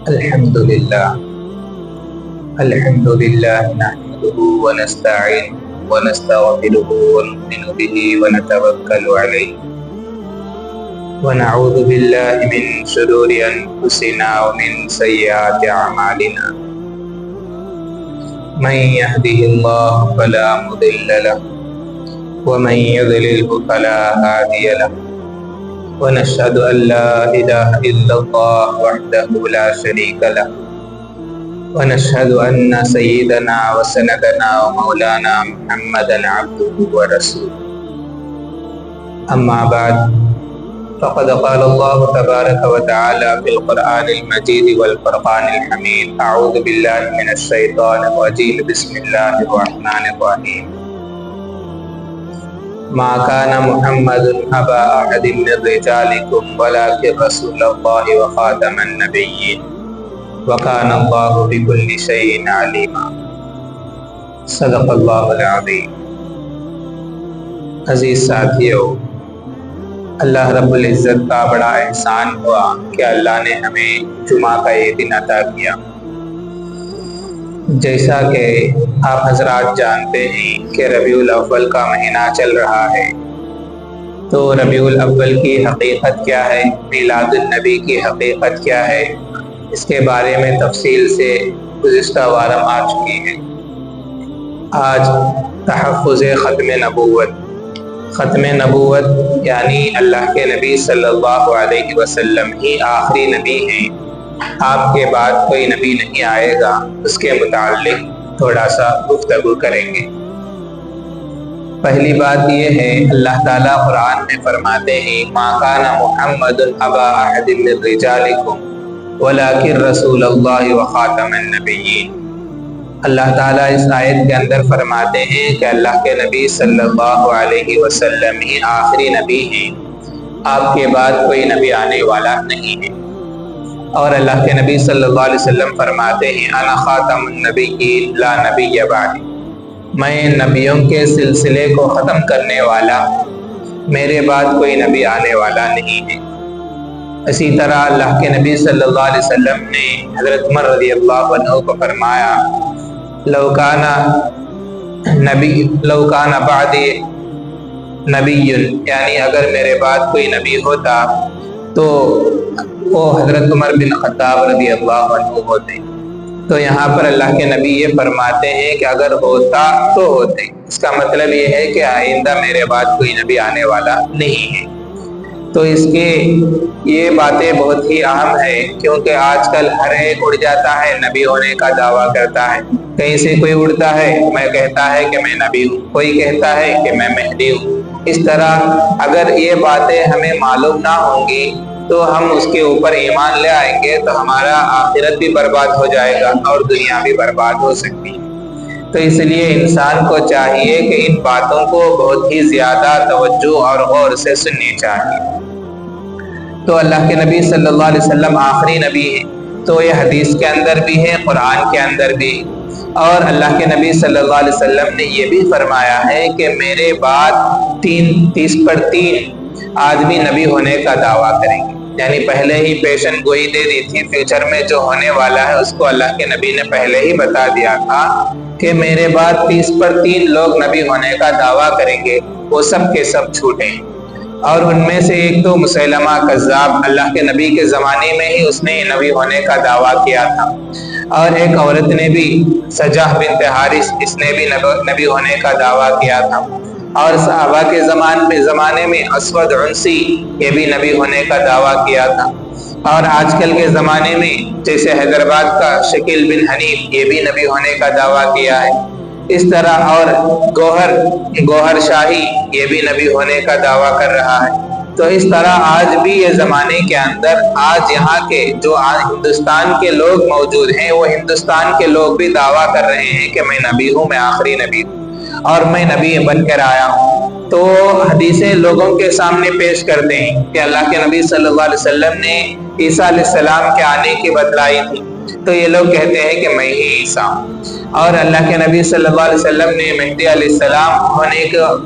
الحمد لله نحمده ونستعينه ونستغفره ونؤمن به ونتوكل عليه ونعوذ بالله من شرور أنفسنا ومن سيئات أعمالنا من يهده الله فلا مضل له ومن يضلله فلا هادي له ونشهد أن لا إله إلا الله وحده لا شريك له ونشهد أن سيدنا وسندنا ومولانا محمدا عبده ورسوله أما بعد فقد قال الله تبارك وتعالى في القرآن المجيد والفرقان الحميد أعوذ بالله من الشيطان الرجيم بسم الله الرحمن الرحيم ما كان محمد أبا أحد من رجالكم ولكن رسول الله وخاتم النبيين وكان الله بكل شيء عليما صدق اللہ العظیم۔ عزیز ساتھیو، اللہ رب العزت کا بڑا احسان ہوا کہ اللہ نے ہمیں جمعہ کا یہ دن عطا کیا۔ جیسا کہ آپ حضرات جانتے ہیں کہ ربیع الاول کا مہینہ چل رہا ہے، تو ربیع الاول کی حقیقت کیا ہے، میلاد النبی کی حقیقت کیا ہے، اس کے بارے میں تفصیل سے گزشتہ وار آ چکی ہے۔ آج تحفظ ختم نبوت یعنی اللہ کے نبی صلی اللہ علیہ وسلم ہی آخری نبی ہیں، آپ کے بعد کوئی نبی نہیں آئے گا، اس کے متعلق تھوڑا سا گفتگو کریں گے۔ پہلی بات یہ ہے، اللہ تعالیٰ قرآن میں فرماتے ہیں ما کان محمد ابا احد من رجالکم ولکن رسول اللہ وخاتم النبیین۔ اللہ تعالیٰ اس آیت کے اندر فرماتے ہیں کہ اللہ کے نبی صلی اللہ علیہ وسلم ہی آخری نبی ہیں، آپ کے بعد کوئی نبی آنے والا نہیں ہے۔ اور اللہ کے نبی صلی اللہ علیہ وسلم فرماتے ہیں انا خاتم النبیین لا نبی بعدی، میں نبیوں کے سلسلے کو ختم کرنے والا، میرے بعد کوئی نبی آنے والا نہیں ہے۔ اسی طرح اللہ کے نبی صلی اللہ علیہ وسلم نے حضرت عمر رضی اللہ عنہ کو فرمایا لو کان بعدی نبی، یعنی اگر میرے بعد کوئی نبی ہوتا تو وہ حضرت عمر بن خطاب رضی اللہ عنہ ہوتے۔ تو یہاں پر اللہ کے نبی یہ فرماتے ہیں کہ اگر ہوتا تو ہوتے، اس کا مطلب یہ ہے کہ آئندہ میرے بعد کوئی نبی آنے والا نہیں ہے۔ تو اس کے یہ باتیں بہت ہی اہم ہے، کیونکہ آج کل ہر ایک اڑ جاتا ہے، نبی ہونے کا دعویٰ کرتا ہے، کہیں سے کوئی اڑتا ہے، میں کہتا ہے کہ میں نبی ہوں، کوئی کہتا ہے کہ میں مہدی ہوں۔ اس طرح اگر یہ باتیں ہمیں معلوم نہ ہوں گی تو ہم اس کے اوپر ایمان لے آئیں گے تو ہمارا آخرت بھی برباد ہو جائے گا اور دنیا بھی برباد ہو سکتی ہے۔ تو اس لیے انسان کو چاہیے کہ ان باتوں کو بہت ہی زیادہ توجہ اور غور سے سننی چاہیے۔ تو اللہ کے نبی صلی اللہ علیہ وسلم آخری نبی ہے، تو یہ حدیث کے اندر بھی ہے، قرآن کے اندر بھی، اور اللہ کے نبی صلی اللہ علیہ وسلم نے یہ بھی فرمایا ہے کہ میرے بعد 30 آدمی نبی ہونے کا دعویٰ کریں گے، یعنی پہلے ہی پیشن گوئی دے دی تھی، فیوچر میں جو ہونے والا ہے اس کو اللہ کے نبی نے پہلے ہی بتا دیا تھا کہ میرے بعد 30 لوگ نبی ہونے کا دعویٰ کریں گے، وہ سب کے سب چھوٹیں۔ اور ان میں سے ایک تو مسیلمہ کذاب، اللہ کے نبی کے زمانے میں ہی اس نے نبی ہونے کا دعویٰ کیا تھا، اور ایک عورت نے بھی، سجاہ بنت حارث، اس نے بھی نبی ہونے کا دعویٰ کیا تھا، اور صحابہ کے زمانے میں اسود عنسی، یہ بھی نبی ہونے کا دعویٰ کیا تھا، اور آج کل کے زمانے میں جیسے حیدرآباد کا شکیل بن حنیف، یہ بھی نبی ہونے کا دعویٰ کیا ہے۔ اس طرح اور گوہر شاہی، یہ بھی نبی ہونے کا دعویٰ کر رہا ہے۔ تو اس طرح آج بھی یہ زمانے کے اندر آج یہاں کے جو آج ہندوستان کے لوگ موجود ہیں، وہ ہندوستان کے لوگ بھی دعویٰ کر رہے ہیں کہ میں نبی ہوں، میں آخری نبی ہوں اور میں نبی بن کر آیا ہوں۔ تو حدیثیں لوگوں کے سامنے پیش کرتے ہیں کہ اللہ کے نبی صلی اللہ علیہ وسلم نے عیسیٰ علیہ السلام کے آنے کی بتلائی تھی، تو یہ لوگ کہتے ہیں کہ میں ہی عیسیٰ ہوں۔ اور اللہ کے نبی صلی اللہ علیہ وسلم نے مہدی علیہ السلام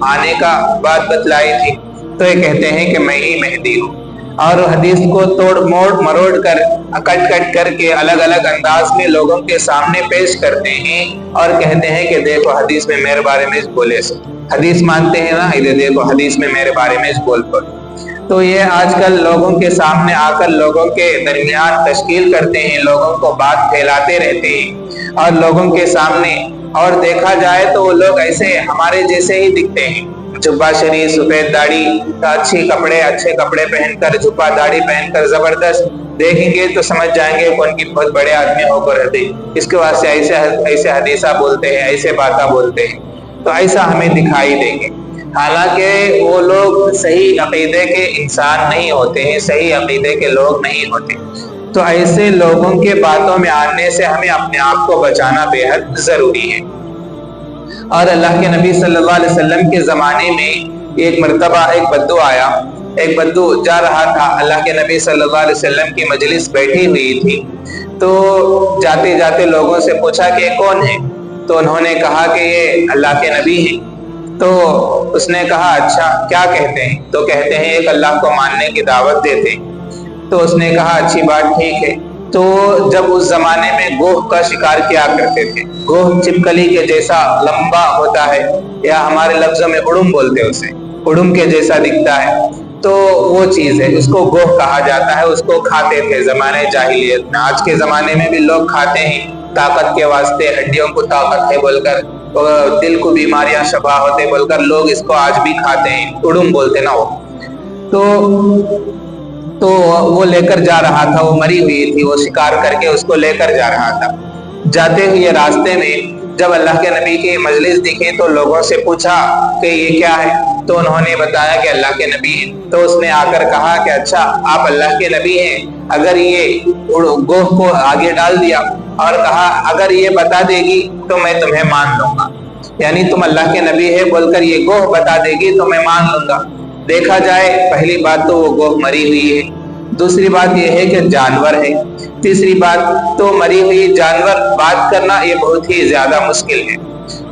آنے کا بات بتلائی تھی، تو یہ کہتے ہیں کہ میں ہی مہدی ہوں۔ اور حدیث کو توڑ موڑ مروڑ کر کٹ کر کے الگ الگ انداز میں لوگوں کے سامنے پیش کرتے ہیں اور کہتے ہیں کہ دیکھو حدیث میں میرے بارے میں اس بولے سے حدیث مانتے ہیں نا، ادھر دیکھو حدیث میں میرے بارے میں اس بول پر۔ تو یہ آج کل لوگوں کے سامنے آ کر لوگوں کے درمیان تشکیل کرتے ہیں، لوگوں کو بات پھیلاتے رہتے ہیں اور لوگوں کے سامنے، اور دیکھا جائے تو وہ لوگ ایسے ہمارے جیسے ہی دکھتے ہیں، جبہ شریف، سفید داڑھی، اچھے کپڑے پہن کر، جبہ داڑھی پہن کر زبردست دیکھیں گے تو سمجھ جائیں گے کون کی بہت بڑے آدمی ہو کر رہتے، اس کے واسطے ایسے حدیثہ بولتے ہیں، ایسے باتیں بولتے ہیں، تو ایسا ہمیں دکھائی دیں گے۔ حالانکہ وہ لوگ صحیح عقیدے کے انسان نہیں ہوتے ہیں، صحیح عقیدے کے لوگ نہیں ہوتے، تو ایسے لوگوں کے باتوں میں آنے سے ہمیں اپنے آپ کو بچانا بے حد ضروری ہے۔ اور اللہ کے نبی صلی اللہ علیہ وسلم کے زمانے میں ایک مرتبہ ایک بدو آیا، ایک بدو جا رہا تھا، اللہ کے نبی صلی اللہ علیہ وسلم کی مجلس بیٹھی ہوئی تھی، تو جاتے جاتے لوگوں سے پوچھا کہ کون ہے؟ تو انہوں نے کہا کہ یہ اللہ کے نبی ہیں۔ تو اس نے کہا اچھا کیا کہتے ہیں؟ تو کہتے ہیں ایک اللہ کو ماننے کی دعوت دیتے ہیں۔ تو اس نے کہا اچھی بات، ٹھیک ہے۔ تو جب اس زمانے میں گوہ کا شکار کیا کرتے تھے، گوہ چپکلی کے جیسا لمبا ہوتا ہے، یا ہمارے لفظوں میں اڑم بولتے ہیں، اسے اڑم کے جیسا دکھتا ہے، تو وہ چیز ہے، اس کو گوہ کہا جاتا ہے، اس کو کھاتے تھے زمانے جاہلیت میں۔ آج کے زمانے میں بھی لوگ کھاتے ہیں طاقت کے واسطے، ہڈیوں کو طاقت ہے بول کر، دل کو بیماریاں شفا ہوتے بول کر لوگ اس کو آج بھی کھاتے ہیں، اڑم بولتے نا وہ۔ تو وہ لے کر جا رہا تھا، وہ مری ہوئی تھی، وہ شکار کر کے اس کو لے کر جا رہا تھا۔ جاتے ہوئے راستے میں جب اللہ کے نبی کی مجلس دکھی تو لوگوں سے پوچھا کہ یہ کیا ہے؟ تو انہوں نے بتایا کہ اللہ کے نبی ہیں۔ تو اس نے آ کر کہا کہ اچھا آپ اللہ کے نبی ہیں، اگر یہ گوہ کو آگے ڈال دیا اور کہا اگر یہ بتا دے گی تو میں تمہیں مان لوں گا، یعنی تم اللہ کے نبی ہے بول کر یہ گوہ بتا دے گی تو میں مان لوں گا۔ دیکھا جائے پہلی بات تو وہ گوہ مری ہوئی ہے، دوسری بات یہ ہے کہ جانور ہے، تیسری بات تو مری ہوئی جانور بات کرنا یہ بہت ہی زیادہ مشکل ہے،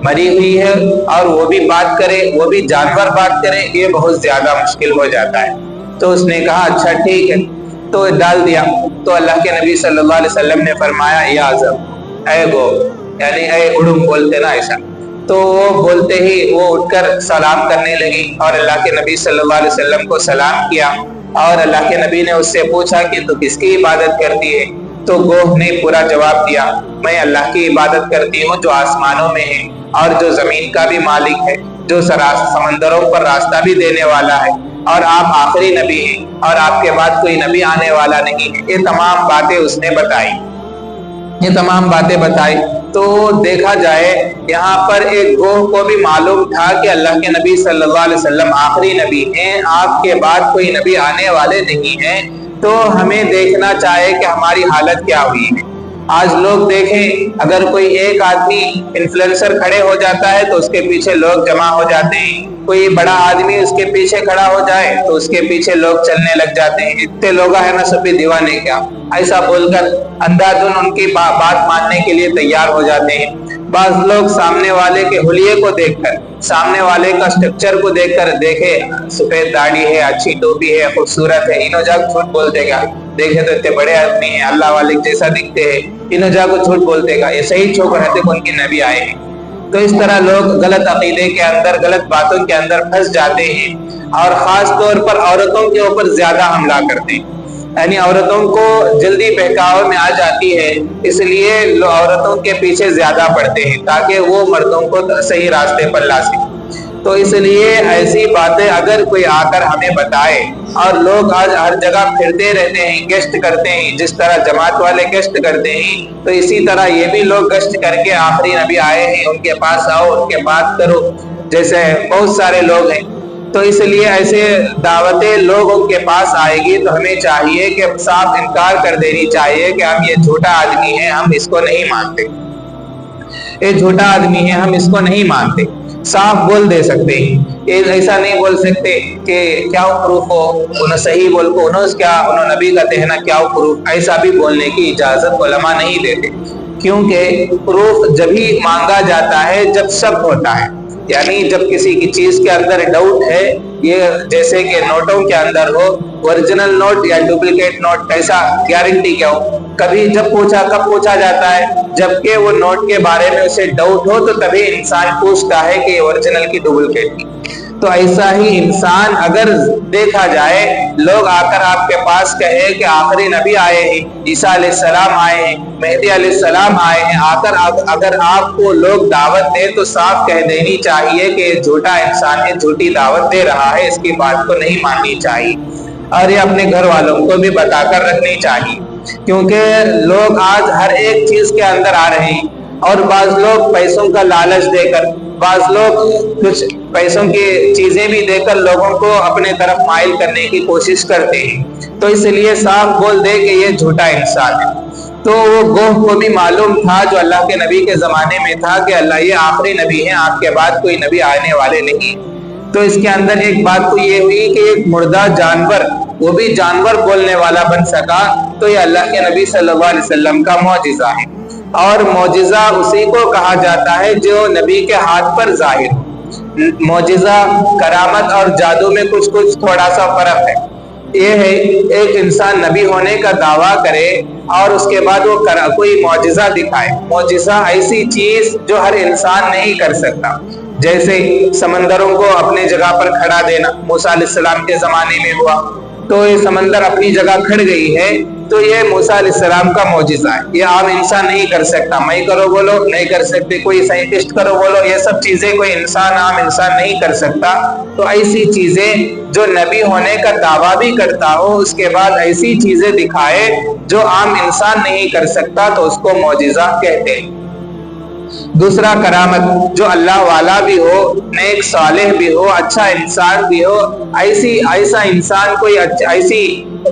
مری ہوئی ہے اور وہ بھی بات کرے، وہ بھی جانور بات کرے، یہ بہت زیادہ مشکل ہو جاتا ہے۔ تو اس نے کہا اچھا ٹھیک ہے، تو ڈال دیا۔ تو اللہ کے نبی صلی اللہ علیہ وسلم نے فرمایا یا عزب، اے گو، یعنی اے اڑم بولتے نا ایسا۔ تو وہ بولتے ہی وہ اٹھ کر سلام کرنے لگی اور اللہ کے نبی صلی اللہ علیہ وسلم کو سلام کیا، اور اللہ کے نبی نے اس سے پوچھا کہ تو کس کی عبادت کرتی ہے؟ تو گوہ نے پورا جواب دیا، میں اللہ کی عبادت کرتی ہوں جو آسمانوں میں ہے اور جو زمین کا بھی مالک ہے، جو سمندروں پر راستہ بھی دینے والا ہے، اور آپ آخری نبی ہیں اور آپ کے بعد کوئی نبی آنے والا نہیں ہے۔ یہ تمام باتیں اس نے بتائی، یہ تمام باتیں بتائی۔ تو دیکھا جائے یہاں پر ایک گوہ کو بھی معلوم تھا کہ اللہ کے نبی صلی اللہ علیہ وسلم آخری نبی ہیں، آپ کے بعد کوئی نبی آنے والے نہیں ہیں۔ تو ہمیں دیکھنا چاہیے کہ ہماری حالت کیا ہوئی ہے۔ آج لوگ دیکھیں، اگر کوئی ایک آدمی انفلوئنسر کھڑے ہو جاتا ہے تو اس کے پیچھے لوگ جمع ہو جاتے ہیں، کوئی بڑا آدمی اس کے پیچھے کھڑا ہو جائے تو اس کے پیچھے لوگ چلنے لگ جاتے ہیں، اتنے لوگ ہیں نا سبھی دیوانے کیا، ایسا بول کر اندھا دھن ان کی بات ماننے کے لیے تیار ہو جاتے ہیں۔ بعض لوگ سامنے والے کے حلیے کو دیکھ کر، سامنے والے کا سٹرکچر کو دیکھ کر، دیکھے سفید داڑھی ہے، اچھی ٹوپی ہے، خوبصورت ہے، انہوں جا جھوٹ بولتے گا، دیکھے تو اتنے بڑے آدمی ہیں، اللہ والے جیسا دکھتے ہیں، انہوں جا کو جھوٹ بولتے گا، یہ صحیح چھوک رہتے کہ ان کی نبی آئے ہیں۔ تو اس طرح لوگ غلط عقیدے کے اندر، غلط باتوں کے اندر پھنس جاتے ہیں، اور خاص طور پر عورتوں کے اوپر زیادہ حملہ کرتے ہیں، یعنی عورتوں کو جلدی بہکاؤ میں آ جاتی ہے، اس لیے عورتوں کے پیچھے زیادہ پڑتے ہیں تاکہ وہ مردوں کو صحیح راستے پر لا سکیں۔ تو اس لیے ایسی باتیں اگر کوئی آ کر ہمیں بتائے، اور لوگ آج ہر جگہ پھرتے رہتے ہیں، گشت کرتے ہیں، جس طرح جماعت والے گشت کرتے ہیں تو اسی طرح یہ بھی لوگ گشت کر کے آخری نبی آئے ہیں ان کے پاس آؤ، ان کے بات کرو، جیسے بہت سارے لوگ ہیں۔ تو اس لیے ایسے دعوتیں لوگوں کے پاس آئے گی تو ہمیں چاہیے کہ صاف انکار کر دینی چاہیے کہ ہم یہ جھوٹا آدمی ہے، ہم اس کو نہیں مانتے، یہ جھوٹا آدمی ہے، ہم اس کو نہیں مانتے، صاف بول دے سکتے ہیں۔ ایسا نہیں بول سکتے کہ کیا پروف ہو، انہوں صحیح بول کو انہوں نبی کا کہنا کیا پروف، ایسا بھی بولنے کی اجازت علماء نہیں دیتے، کیونکہ پروف جب ہی مانگا جاتا ہے جب شک ہوتا ہے، یعنی جب کسی کی چیز کے اندر ڈاؤٹ ہے، یہ جیسے کہ نوٹوں کے اندر ہو، اوریجنل نوٹ یا ڈپلیکیٹ نوٹ، کیسا گارنٹی کیا ہو، کبھی کب پوچھا جاتا ہے جبکہ وہ نوٹ کے بارے میں اسے ڈاؤٹ ہو تو تبھی انسان پوچھتا ہے کہ یہ اوریجنل کی ڈپلیکیٹ کی۔ تو ایسا ہی انسان اگر دیکھا جائے، لوگ آ کر آپ کے پاس کہے کہ آخری نبی آئے ہیں، عیسیٰ علیہ السلام آئے ہیں، مہدی علیہ السلام آئے ہیں، آ کر اگر آپ کو لوگ دعوت دیں تو صاف کہہ دینی چاہیے کہ یہ جھوٹا انسان ہے، جھوٹی دعوت دے رہا ہے، اس کی بات کو نہیں ماننی چاہیے، اور یہ اپنے گھر والوں کو بھی بتا کر رکھنی چاہیے، کیونکہ لوگ آج ہر ایک چیز کے اندر آ رہے ہیں، اور بعض لوگ پیسوں کا لالچ دے کر، بعض لوگ کچھ پیسوں کی چیزیں بھی دے کر لوگوں کو اپنے طرف مائل کرنے کی کوشش کرتے ہیں، تو اس لیے صاف بول دے کہ یہ جھوٹا انسان ہے۔ تو وہ گوہ کو بھی معلوم تھا جو اللہ کے نبی کے زمانے میں تھا کہ اللہ یہ آخری نبی ہے، آپ کے بعد کوئی نبی آنے والے نہیں۔ تو اس کے اندر ایک بات تو یہ ہوئی کہ ایک مردہ جانور، وہ بھی جانور بولنے والا بن سکا، تو یہ اللہ کے نبی صلی اللہ علیہ وسلم کا معجزہ ہے، اور معجزہ اسی کو کہا جاتا ہے جو نبی کے ہاتھ پر ظاہر ہو۔ معجزہ، کرامت اور جادو میں کچھ تھوڑا سا فرق ہے۔ یہ ہے ایک انسان نبی ہونے کا دعویٰ کرے اور اس کے بعد وہ کوئی معجزہ دکھائے۔ معجزہ ایسی چیز جو ہر انسان نہیں کر سکتا، جیسے سمندروں کو اپنے جگہ پر کھڑا دینا، موسیٰ علیہ السلام کے زمانے میں ہوا، تو یہ سمندر اپنی جگہ کھڑ گئی ہے، تو یہ موسیٰ علیہ السلام کا معجزہ ہے، یہ عام انسان نہیں کر سکتا۔ میں کرو بولو نہیں کر سکتے، کوئی سائنٹسٹ کرو بولو، یہ سب چیزیں کوئی عام انسان نہیں کر سکتا۔ تو ایسی چیزیں جو نبی ہونے کا دعویٰ بھی کرتا ہو، اس کے بعد ایسی چیزیں دکھائے جو عام انسان نہیں کر سکتا، تو اس کو معجزہ کہتے ہیں۔ دوسرا کرامت، جو اللہ والا بھی ہو، نیک صالح بھی ہو، اچھا انسان بھی ہو، ایسا انسان کوئی ایسی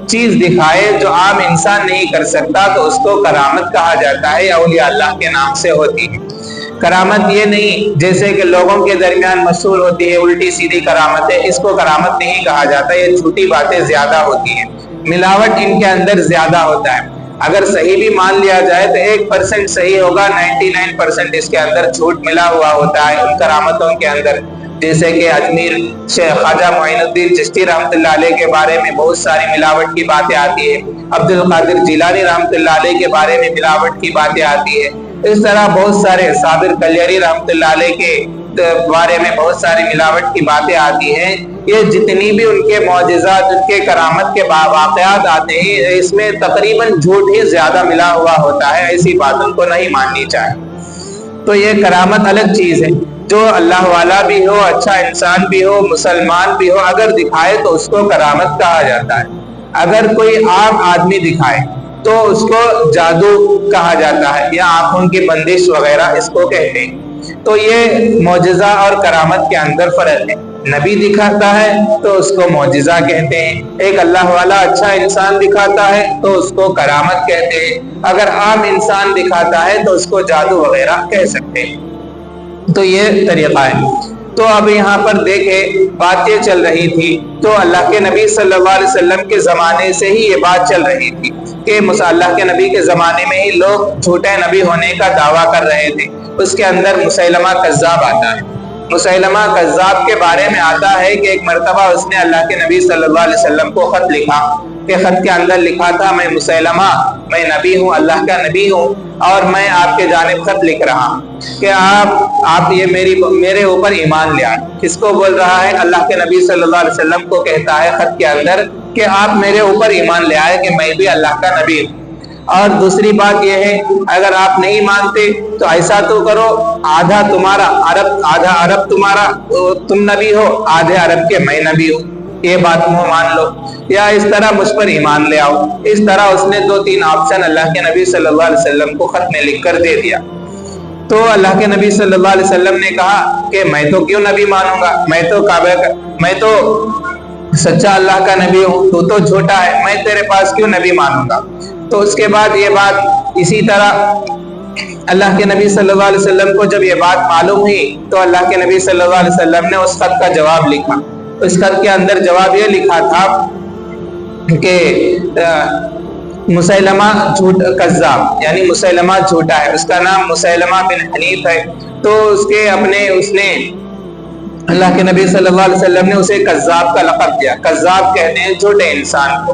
چیز دکھائے جو عام انسان نہیں کر سکتا، تو اس کو کرامت کہا جاتا ہے، اولیاء اللہ کے نام سے ہوتی ہے۔ کرامت یہ نہیں جیسے کہ لوگوں کے درمیان مشہور ہوتی ہے الٹی سیدھی کرامت ہے، اس کو کرامت نہیں کہا جاتا، یہ جھوٹی باتیں زیادہ ہوتی ہیں، ملاوٹ ان کے اندر زیادہ ہوتا ہے۔ اگر صحیح بھی مان لیا جائے تو 1% صحیح ہوگا، 99% اس کے اندر جھوٹ ملا ہوا ہوتا ہے ان کرامتوں کے اندر۔ جیسے کہ اجمیر شیخ خواجہ معین الدین چشتی رحمۃ اللہ علیہ کے بارے میں بہت ساری ملاوٹ کی باتیں آتی ہیں، عبد القادر جیلانی رحمۃ اللہ علیہ کے بارے میں ملاوٹ کی باتیں آتی ہے، اس طرح بہت سارے صابر کلیری رحمۃ اللہ علیہ کے بارے میں بہت ساری ملاوٹ کی باتیں آتی ہیں۔ یہ جتنی بھی ان کے معجزات، ان کے کرامت کے واقعات آتے ہیں، اس میں تقریباً جھوٹ ہی زیادہ ملا ہوا ہوتا ہے، ایسی باتوں کو نہیں ماننی چاہیے۔ تو یہ کرامت الگ چیز ہے، جو اللہ والا بھی ہو، اچھا انسان بھی ہو، مسلمان بھی ہو، اگر دکھائے تو اس کو کرامت کہا جاتا ہے۔ اگر کوئی عام آدمی دکھائے تو اس کو جادو کہا جاتا ہے، یا آنکھوں کی بندش وغیرہ اس کو کہتے ہیں۔ تو یہ معجزہ اور کرامت کے اندر فرق ہے۔ نبی دکھاتا ہے تو اس کو معجزہ کہتے ہیں، ایک اللہ والا اچھا انسان دکھاتا ہے تو اس کو کرامت کہتے ہیں، اگر عام انسان دکھاتا ہے تو اس کو جادو وغیرہ کہہ سکتے ہیں۔ تو یہ طریقہ ہے۔ تو اب یہاں پر دیکھیں بات یہ چل رہی تھی، تو اللہ کے نبی صلی اللہ علیہ وسلم کے زمانے سے ہی یہ بات چل رہی تھی کہ اللہ کے نبی کے زمانے میں ہی لوگ جھوٹے نبی ہونے کا دعویٰ کر رہے تھے۔ اس کے اندر مسیلمہ کذاب آتا ہے۔ مسیلمہ کذاب کے بارے میں آتا ہے کہ ایک مرتبہ اس نے اللہ کے نبی صلی اللہ علیہ وسلم کو خط لکھا، کہ خط کے اندر لکھا تھا، میں مسیلمہ، میں نبی ہوں، اللہ کا نبی ہوں، اور میں آپ کے جانب خط لکھ رہا ہوں کہ آپ یہ میرے اوپر ایمان لے آئیں۔ کس کو بول رہا ہے؟ اللہ کے نبی صلی اللہ علیہ وسلم کو کہتا ہے خط کے اندر کہ آپ میرے اوپر ایمان لے آئے کہ میں بھی اللہ کا نبی ہوں۔ اور دوسری بات یہ ہے، اگر آپ نہیں مانتے تو ایسا تو کرو، آدھا تمہارا آدھا عرب تمہارا، تم نبی ہو، آدھے عرب کے میں نبی ہوں، یہ بات مان لو، یا اس طرح مجھ پر ایمان لے آؤ۔ اس طرح اس نے 2-3 آپشن اللہ کے نبی صلی اللہ علیہ وسلم کو خط میں لکھ کر دے دیا۔ تو اللہ کے نبی صلی اللہ علیہ وسلم نے کہا کہ میں تو کیوں نبی مانوں گا، میں تو سچا اللہ کا نبی ہوں، تو جھوٹا ہے، میں تیرے پاس کیوں نبی مانوں گا۔ تو اس کے بعد یہ بات اسی طرح اللہ کے نبی صلی اللہ علیہ وسلم کو جب یہ بات معلوم ہوئی تو اللہ کے نبی صلی اللہ علیہ وسلم نے اس خط کا جواب لکھا۔ اس خط کے اندر جواب یہ لکھا تھا کہ مسیلمہ کذاب، یعنی مسیلمہ جھوٹا ہے، اس کا نام مسیلمہ بن حنیف ہے۔ تو اس نے اللہ کے نبی صلی اللہ علیہ وسلم نے اسے کذاب کا لقب دیا. کذاب کہتے ہیں جھوٹے انسان کو.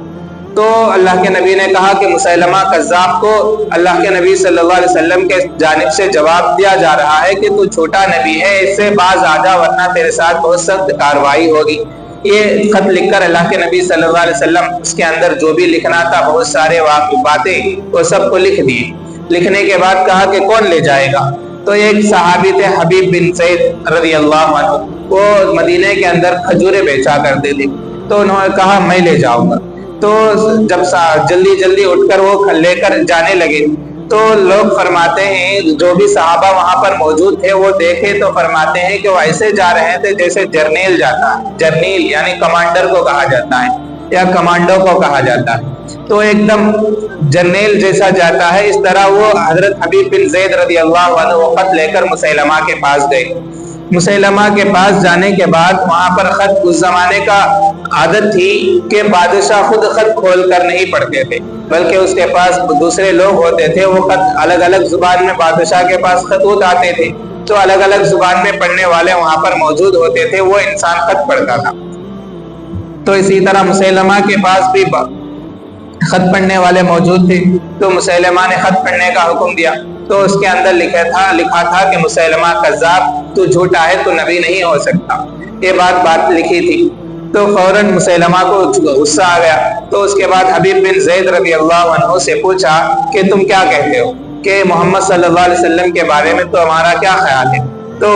تو اللہ کے نبی نے کہا کہ مسیلمہ کذاب کو اللہ کے نبی صلی اللہ علیہ وسلم کے جانب سے جواب دیا جا رہا ہے کہ تو جھوٹا نبی ہے, اس سے باز آ جا ورنہ تیرے ساتھ بہت سخت کارروائی ہوگی. یہ خط لکھ کر اللہ کے نبی صلی اللہ علیہ وسلم اس کے اندر جو بھی لکھنا تھا بہت سارے باتیں وہ سب کو لکھ دیے. لکھنے کے بعد کہا کہ کون لے جائے گا؟ تو ایک صحابی تھے حبیب بن زید رضی اللہ عنہ, وہ مدینے کے اندر کھجوریں بیچا کرتے تھے. تو انہوں نے کہا میں لے جاؤں گا. تو جب جلدی جلدی اٹھ کر وہ لے کر جانے لگے تو لوگ فرماتے ہیں, جو بھی صحابہ وہاں پر موجود تھے وہ دیکھے تو فرماتے ہیں کہ وہ ایسے جا رہے تھے جیسے جرنیل جاتا ہے. جرنیل یعنی کمانڈر کو کہا جاتا ہے یا کمانڈو کو کہا جاتا ہے. تو ایک دم جرنیل جیسا جاتا ہے, اس طرح وہ حضرت حبیب بن زید رضی اللہ عنہ وہ خط لے کر مسیلمہ کے پاس گئے. مسیلمہ کے پاس جانے کے بعد وہاں پر خط, اس زمانے کا عادت تھی کہ بادشاہ خود خط کھول کر نہیں پڑھتے تھے بلکہ اس کے پاس دوسرے لوگ ہوتے تھے, وہ خط الگ الگ زبان میں بادشاہ کے پاس خطوط آتے تھے تو الگ الگ زبان میں پڑھنے والے وہاں پر موجود ہوتے تھے, وہ انسان خط پڑھتا تھا. تو اسی طرح مسیلمہ کے پاس بھی خط پڑھنے والے موجود تھے. تو مسیلمہ نے خط پڑھنے کا حکم دیا تو اس کے اندر لکھا تھا کہ مسیلمہ کذاب, تو جھوٹا ہے, تو نبی نہیں ہو سکتا. یہ بات لکھی تھی. تو فوراً مسیلمہ کو غصہ آ گیا. تو اس کے بعد حبیب بن زید رضی اللہ عنہ سے پوچھا کہ تم کیا کہتے ہو, کہ محمد صلی اللہ علیہ وسلم کے بارے میں تو ہمارا کیا خیال ہے؟ تو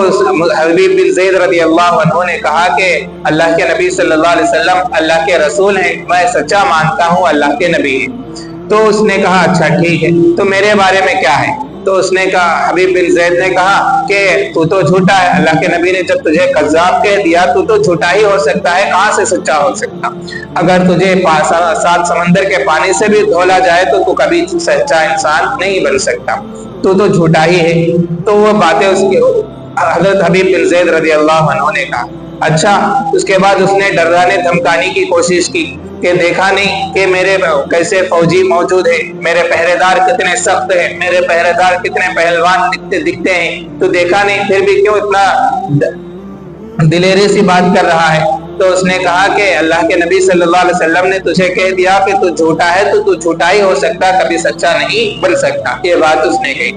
حبیب بن زید رضی اللہ عنہ نے کہا کہ اللہ کے نبی صلی اللہ علیہ وسلم اللہ کے رسول ہیں, میں سچا مانتا ہوں اللہ کے نبی ہیں. تو اس نے کہا اچھا ٹھیک ہے, تو میرے بارے میں کیا ہے؟ تو اس نے کہا, حبیب بن زید نے کہا کہ تو جھوٹا ہے. اللہ کے نبی نے جب تجھے کذاب کہہ دیا تو جھوٹا ہی ہو سکتا ہے, کہاں سے سچا ہو سکتا؟ اگر تجھے 7 سمندر کے پانی سے بھی دھولا جائے تو کبھی سچا انسان نہیں بن سکتا, تو جھوٹا ہی ہے. تو وہ باتیں اس کی حضرت حبیب بن زید رضی اللہ عنہ نے کہا. اچھا, اس کے بعد اس نے ڈرانے دھمکانے کی کوشش کی کہ دیکھا نہیں کہ میرے کیسے فوجی موجود ہیں, میرے پہرے دار کتنے سخت ہیں, میرے پہرے دار کتنے پہلوان دکھتے ہیں, تو دیکھا نہیں پھر بھی کیوں اتنا دلیری سی بات کر رہا ہے؟ تو اس نے کہا کہ اللہ کے نبی صلی اللہ علیہ وسلم نے تجھے کہہ دیا کہ تو جھوٹا ہے, تو جھوٹا ہی ہو سکتا, کبھی سچا نہیں بن سکتا. یہ بات اس نے کہی.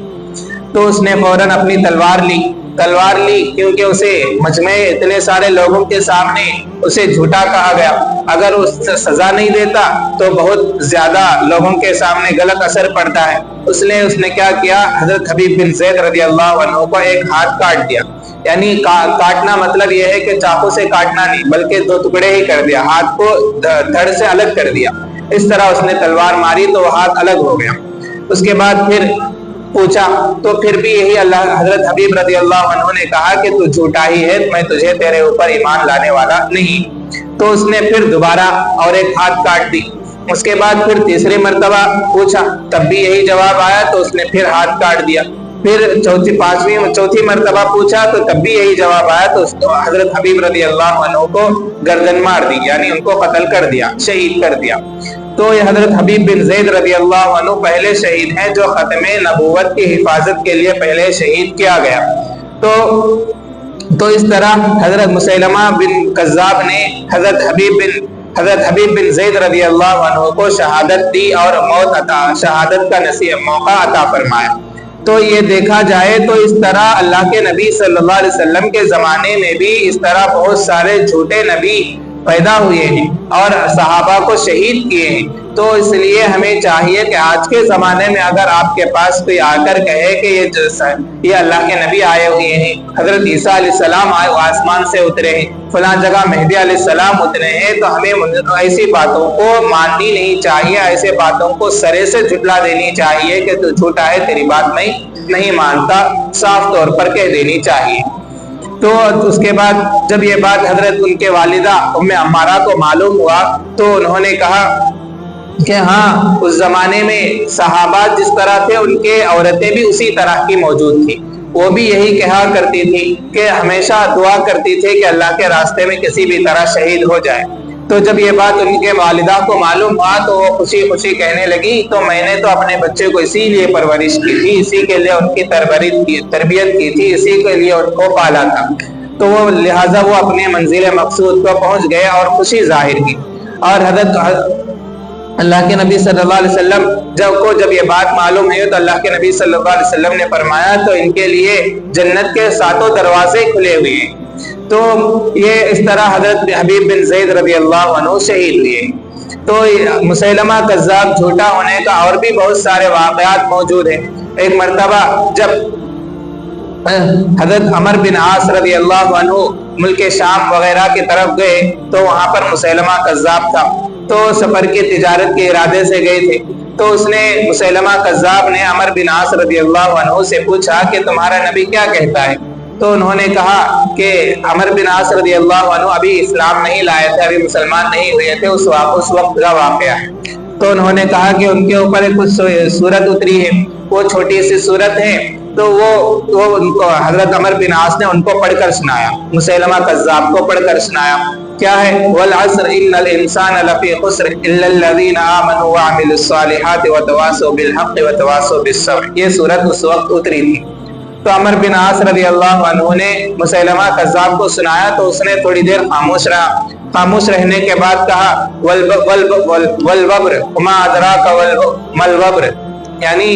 تو اس نے فوراً اپنی تلوار لی کیونکہ اسے مجمع اتنے سارے لوگوں کے سامنے اسے جھوٹا کہا گیا. اگر اس سزا نہیں دیتا تو بہت زیادہ لوگوں کے سامنے غلط اثر پڑتا ہے. اس نے کیا کیا, حضرت حبیب بن زید رضی اللہ عنہ کو ایک ہاتھ کاٹ دیا. یعنی کاٹنا مطلب یہ ہے کہ چاقو سے کاٹنا نہیں بلکہ 2 ٹکڑے ہی کر دیا, ہاتھ کو دھڑ سے الگ کر دیا. اس طرح اس نے تلوار ماری تو وہ ہاتھ الگ ہو گیا. اس کے بعد پھر پوچھا تو پھر بھی یہی حضرت حبیب رضی اللہ عنہ نے کہا کہ تو جھوٹا ہی ہے, میں تجھے تیرے اوپر ایمان لانے والا نہیں. تو اس نے پھر دوبارہ اور ایک ہاتھ کاٹ دی. اس کے بعد پھر تیسری مرتبہ پوچھا, تب بھی یہی جواب آیا, تو اس نے پھر ہاتھ کاٹ دیا. پھر چوتھی مرتبہ پوچھا تو تب بھی یہی جواب آیا, تو حضرت حبیب رضی اللہ عنہ کو گردن مار دی, یعنی ان کو قتل کر دیا, شہید کر دیا. تو یہ حضرت حبیب بن زید رضی اللہ عنہ پہلے شہید ہیں جو ختم نبوت کی حفاظت کے لیے پہلے شہید کیا گیا. تو اس طرح حضرت مسیلمہ بن کذاب نے حضرت حبیب بن زید رضی اللہ عنہ کو شہادت دی اور شہادت کا موقع عطا فرمایا. تو یہ دیکھا جائے تو اس طرح اللہ کے نبی صلی اللہ علیہ وسلم کے زمانے میں بھی اس طرح بہت سارے جھوٹے نبی پیدا ہوئے ہیں اور صحابہ کو شہید کیے ہیں. تو اس لیے ہمیں چاہیے کہ آج کے زمانے میں اگر آپ کے پاس کوئی آ کر کہے کہ یہ اللہ کے نبی آئے ہوئے ہیں, حضرت عیسیٰ علیہ السلام آسمان سے اترے ہیں, فلاں جگہ مہدی علیہ السلام اترے ہیں, تو ہمیں ایسی باتوں کو ماننی نہیں چاہیے, ایسے باتوں کو سرے سے جھٹلا دینی چاہیے کہ تو جھوٹا ہے, تیری بات میں نہیں مانتا, صاف طور پر کہہ دینی چاہیے. تو اس کے بعد جب یہ بات حضرت ان کے والدہ ام عمارہ کو معلوم ہوا تو انہوں نے کہا کہ ہاں, اس زمانے میں صحابہ جس طرح تھے ان کے عورتیں بھی اسی طرح کی موجود تھی. وہ بھی یہی کہا کرتی تھی کہ ہمیشہ دعا کرتی تھی کہ اللہ کے راستے میں کسی بھی طرح شہید ہو جائے. تو جب یہ بات ان کے والدہ کو معلوم ہوا تو وہ خوشی خوشی کہنے لگی, تو میں نے تو اپنے بچے کو اسی لیے پرورش کی تھی, اسی کے لیے ان کی تربیت کی تھی, اسی کے لیے ان کو پالا تھا. تو وہ لہٰذا وہ اپنے منزل مقصود کو پہنچ گئے اور خوشی ظاہر کی۔ اور حضرت اللہ کے نبی صلی اللہ علیہ وسلم جب یہ بات معلوم ہے تو اللہ کے نبی صلی اللہ علیہ وسلم نے فرمایا تو ان کے لیے جنت کے 7 دروازے کھلے ہوئے ہیں۔ تو یہ اس طرح حضرت حبیب بن زید رضی اللہ عنہ شہید ہوئے۔ تو مسیلمہ کذاب جھوٹا ہونے کا اور بھی بہت سارے واقعات موجود ہیں۔ ایک مرتبہ جب حضرت عمر بن عاص رضی اللہ عنہ ملک شام وغیرہ کی طرف گئے تو وہاں پر مسیلمہ کذاب تھا، تو سفر کی تجارت کے ارادے سے گئے تھے۔ تو اس نے مسیلمہ کذاب نے عمر بن عاص رضی اللہ عنہ سے پوچھا کہ تمہارا نبی کیا کہتا ہے؟ تو انہوں نے کہا کہ عمر بن عاص رضی اللہ عنہ ابھی اسلام نہیں لائے تھے، ابھی مسلمان نہیں ہوئے تھے، اس وقت کا واقعہ ہے۔ تو انہوں نے کہا کہ ان کے اوپر کچھ سورت اتری ہے، وہ چھوٹی سی سورت ہے، تو وہ ان کو حضرت عمر بن عاص نے ان کو پڑھ کر سنایا، مسیلمہ کذاب کو پڑھ کر سنایا۔ کیا ہے؟ والعصر ان الانسان لفی خسر الا الذین آمنوا وعملوا الصالحات وتواصوا بالحق وتواصوا بالصبر۔ یہ سورت اس وقت اتری تھی۔ تو عمر بن عاص رضی اللہ عنہ نے مسیلمہ کذاب کو سنایا تو اس نے تھوڑی دیر خاموش رہا۔ خاموش رہنے کے بعد کہا والوبر وما ادراک ما الوبر، یعنی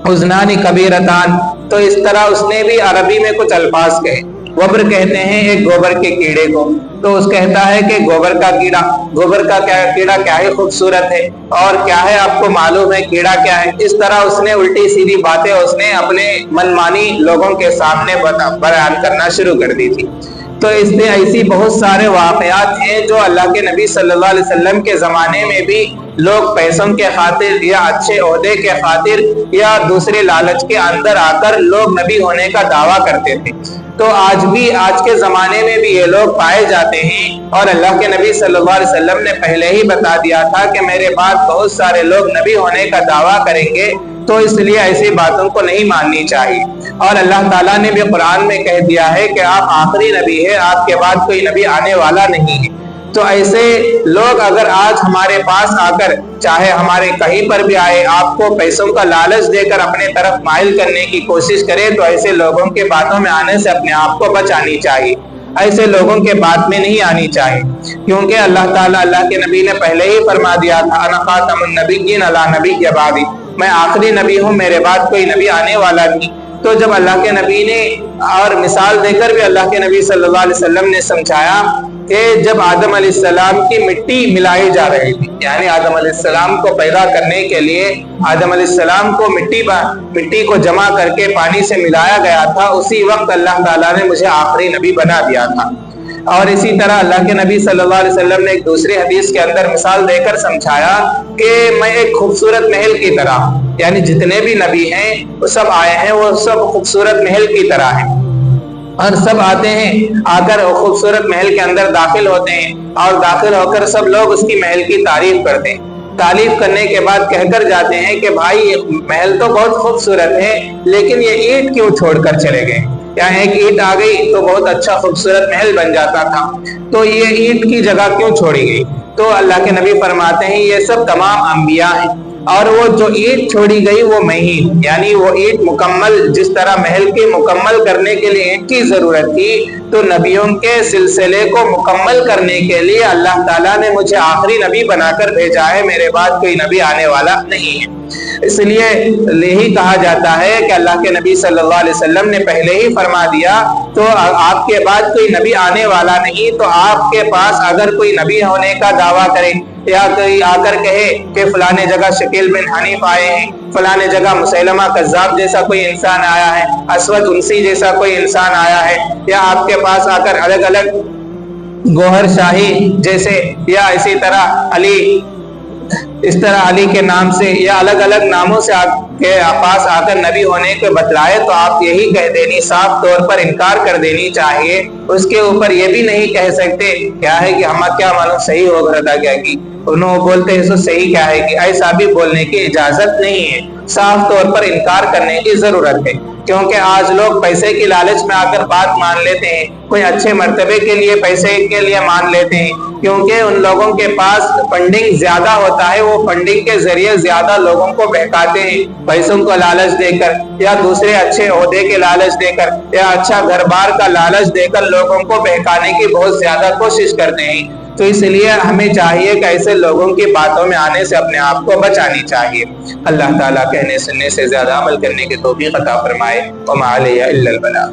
حزنان کبیرتان۔ تو اس طرح اس نے بھی عربی میں کچھ الفاظ کہے۔ وبر کہتے ہیں ایک گوبر کے کیڑے کو، تو اس کہتا ہے کہ گوبر کا کیڑا کیا ہی خوبصورت ہے، اور کیا ہے آپ کو معلوم ہے کیڑا کیا ہے۔ اس طرح اس نے الٹی سیدھی باتیں اس نے اپنے منمانی لوگوں کے سامنے بیان کرنا شروع کر دی تھی۔ تو اس میں ایسی بہت سارے واقعات ہیں جو اللہ کے نبی صلی اللہ علیہ وسلم کے زمانے میں بھی لوگ پیسوں کے خاطر یا اچھے عہدے کے خاطر یا دوسرے لالچ کے اندر آ کر لوگ نبی ہونے کا دعویٰ کرتے تھے۔ تو آج کے زمانے میں بھی یہ لوگ پائے جاتے ہیں، اور اللہ کے نبی صلی اللہ علیہ وسلم نے پہلے ہی بتا دیا تھا کہ میرے بعد بہت سارے لوگ نبی ہونے کا دعویٰ کریں گے، تو اس لیے ایسی باتوں کو نہیں ماننی چاہیے۔ اور اللہ تعالیٰ نے بھی قرآن میں کہہ دیا ہے کہ آپ آخری نبی ہے، آپ کے بعد کوئی نبی آنے والا نہیں ہے۔ تو ایسے لوگ اگر آج ہمارے پاس آ کر چاہے ہمارے کہیں پر بھی آئے، آپ کو پیسوں کا لالچ دے کر اپنے طرف مائل کرنے کی کوشش کرے، تو ایسے لوگوں کے باتوں میں آنے سے اپنے آپ کو بچانی چاہیے، ایسے لوگوں کے بات میں نہیں آنی چاہیے، کیونکہ اللہ تعالیٰ اللہ کے نبی نے پہلے ہی فرما دیا تھا انا خاتم النبیین لا نبی بعدی، میں آخری نبی ہوں، میرے بعد کوئی نبی آنے والا نہیں۔ تو جب اللہ کے نبی نے اور مثال دے کر بھی اللہ کے نبی صلی اللہ علیہ وسلم نے سمجھایا کہ جب آدم علیہ السلام کی مٹی ملائی جا رہی تھی، یعنی آدم علیہ السلام کو پیدا کرنے کے لیے آدم علیہ السلام کو مٹی کو جمع کر کے پانی سے ملایا گیا تھا، اسی وقت اللہ تعالیٰ نے مجھے آخری نبی بنا دیا تھا۔ اور اسی طرح اللہ کے نبی صلی اللہ علیہ وسلم نے ایک دوسری حدیث کے اندر مثال دے کر سمجھایا کہ میں ایک خوبصورت محل کی طرح ہوں، یعنی جتنے بھی نبی ہیں وہ سب آئے ہیں، وہ سب خوبصورت محل کی طرح ہیں، اور سب آتے ہیں، آ کر خوبصورت محل کے اندر داخل ہوتے ہیں، اور داخل ہو کر سب لوگ اس کی محل کی تعریف کرتے ہیں۔ تعریف کرنے کے بعد کہہ کر جاتے ہیں کہ بھائی یہ محل تو بہت خوبصورت ہے، لیکن یہ اینٹ کیوں چھوڑ کر چلے گئے؟ یعنی ایک اینٹ آ گئی تو بہت اچھا خوبصورت محل بن جاتا تھا، تو یہ اینٹ کی جگہ کیوں چھوڑی گئی؟ تو اللہ کے نبی فرماتے ہیں یہ سب تمام انبیاء ہیں، اور وہ جو اینٹ چھوڑی گئی وہ میں ہی، یعنی وہ اینٹ مکمل، جس طرح محل کے مکمل کرنے کے لیے اینٹ کی ضرورت تھی، تو نبیوں کے سلسلے کو مکمل کرنے کے لیے اللہ تعالیٰ نے مجھے آخری نبی بنا کر بھیجا ہے، میرے بعد کوئی نبی آنے والا نہیں ہے۔ اس لیے یہی کہا جاتا ہے کہ اللہ کے نبی صلی اللہ علیہ وسلم نے پہلے ہی فرما دیا، تو آپ کے بعد کوئی نبی آنے والا نہیں، تو آپ کے پاس اگر کوئی نبی ہونے کا دعویٰ کرے یا کوئی آ کر کہے کہ فلانے جگہ شکیل بن حنیف آئے ہیں، فلانے جگہ مسیلمہ کذاب جیسا کوئی انسان آیا ہے، اسود انسی جیسا کوئی انسان آیا ہے، یا آپ کے پاس آ کر الگ الگ گوہر شاہی جیسے، یا اسی طرح اس طرح علی کے نام سے یا الگ الگ ناموں سے آپ کے پاس آ کر نبی ہونے کو بتلائے، تو آپ یہی کہہ دینی، صاف طور پر انکار کر دینی چاہیے۔ اس کے اوپر یہ بھی نہیں کہہ سکتے کیا ہے کہ ہم کیا معلوم صحیح ہو گھر کیا کی، انہوں بولتے ہیں تو صحیح کیا ہے کہ ایسا بھی بولنے کی اجازت نہیں ہے، صاف طور پر انکار کرنے کی ضرورت ہے، کیونکہ آج لوگ پیسے کی لالچ میں آ کر بات مان لیتے ہیں، کوئی اچھے مرتبے کے لیے پیسے کے لیے مان لیتے ہیں، کیونکہ ان لوگوں کے پاس فنڈنگ زیادہ ہوتا ہے، وہ فنڈنگ کے ذریعے زیادہ لوگوں کو بہکاتے ہیں، پیسوں کو لالچ دے کر یا دوسرے اچھے عہدے کے لالچ دے کر یا اچھا گھر بار کا لالچ دے کر لوگوں کو بہکانے کی بہت زیادہ کوشش کرتے ہیں۔ تو اس لیے ہمیں چاہیے کہ ایسے لوگوں کی باتوں میں آنے سے اپنے آپ کو بچانی چاہیے۔ اللہ تعالیٰ کہنے سننے سے زیادہ عمل کرنے کی توفیق عطا فرمائے۔ وما علیہ الا البلاغ۔